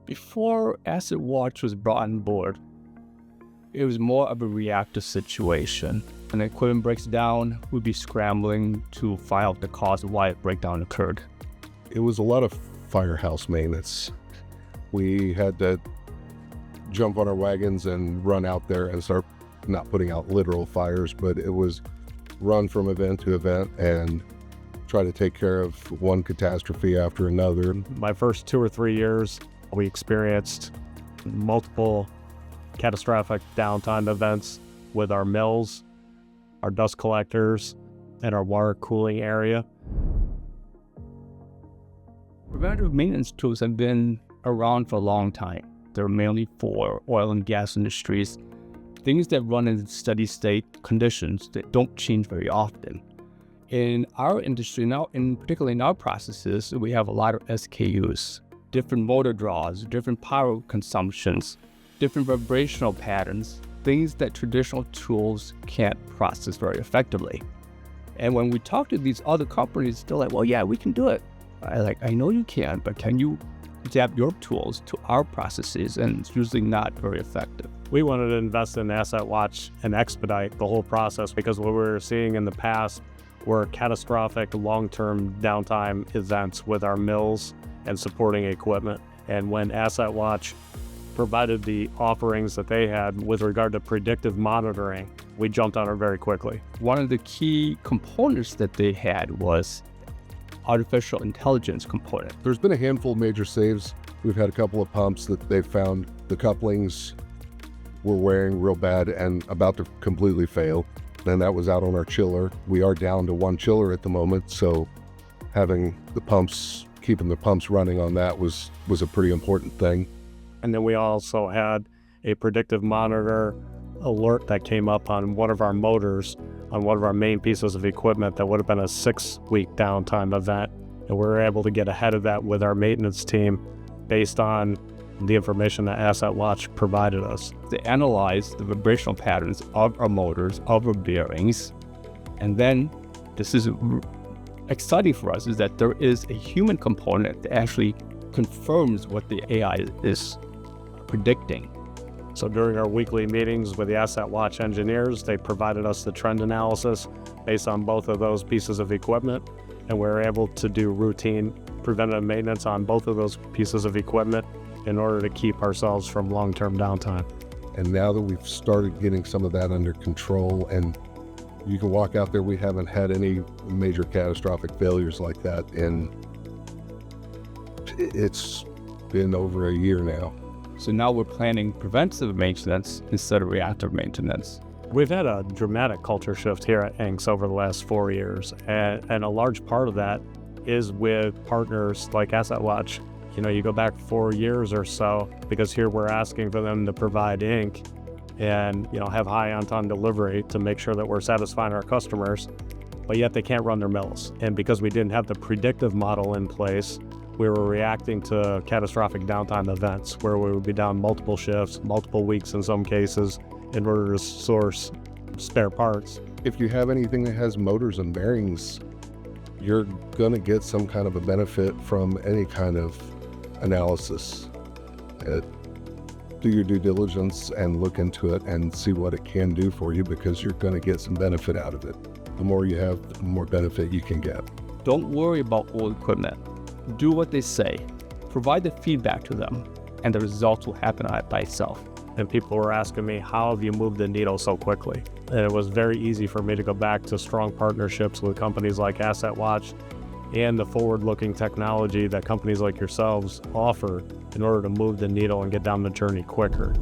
Before AssetWatch was brought on board, it was more of a reactive situation. When the equipment breaks down, we'd be scrambling to find out the cause of why a breakdown occurred. It was a lot of firehouse maintenance. We had to jump on our wagons and run out there and start not putting out literal fires, but it was run from event to event and try to take care of one catastrophe after another. My first 2 or 3 years, we experienced multiple catastrophic downtime events with our mills, our dust collectors, and our water cooling area. Preventative maintenance tools have been around for a long time. They're mainly for oil and gas industries, things that run in steady state conditions that don't change very often. In our industry now, particularly in our processes, we have a lot of SKUs, different motor draws, different power consumptions, different vibrational patterns, things that traditional tools can't process very effectively. And when we talk to these other companies, they're like, well, yeah, we can do it. I know you can, but can you adapt your tools to our processes? And it's usually not very effective. We wanted to invest in AssetWatch and expedite the whole process because what we were seeing in the past were catastrophic long-term downtime events with our mills and supporting equipment. And when AssetWatch provided the offerings that they had with regard to predictive monitoring, we jumped on it very quickly. One of the key components that they had was artificial intelligence component. There's been a handful of major saves. We've had a couple of pumps that they found the couplings were wearing real bad and about to completely fail. And that was out on our chiller. We are down to one chiller at the moment, so having the pumps, keeping the pumps running on that was a pretty important thing. And then we also had a predictive monitor alert that came up on one of our motors on one of our main pieces of equipment that would have been a 6-week downtime event. And we were able to get ahead of that with our maintenance team based on the information that AssetWatch provided us. They analyzed the vibrational patterns of our motors, of our bearings, and then this is exciting for us is that there is a human component that actually confirms what the AI is predicting. So during our weekly meetings with the AssetWatch engineers, they provided us the trend analysis based on both of those pieces of equipment, and we were able to do routine preventative maintenance on both of those pieces of equipment in order to keep ourselves from long-term downtime. And now that we've started getting some of that under control and you can walk out there, we haven't had any major catastrophic failures like that, and it's been over a year now. So now we're planning preventative maintenance instead of reactive maintenance. We've had a dramatic culture shift here at INX over the last 4 years, and a large part of that is with partners like AssetWatch. You know, you go back 4 years or so, because here we're asking for them to provide ink and, have high on-time delivery to make sure that we're satisfying our customers, but yet they can't run their mills. And because we didn't have the predictive model in place, we were reacting to catastrophic downtime events where we would be down multiple shifts, multiple weeks in some cases, in order to source spare parts. If you have anything that has motors and bearings, you're gonna get some kind of a benefit from any kind of analysis. Do your due diligence and look into it and see what it can do for you, because you're gonna get some benefit out of it. The more you have, the more benefit you can get. Don't worry about old equipment. Do what they say. Provide the feedback to them, and the results will happen by itself. And people were asking me, how have you moved the needle so quickly? And it was very easy for me to go back to strong partnerships with companies like AssetWatch and the forward-looking technology that companies like yourselves offer in order to move the needle and get down the journey quicker.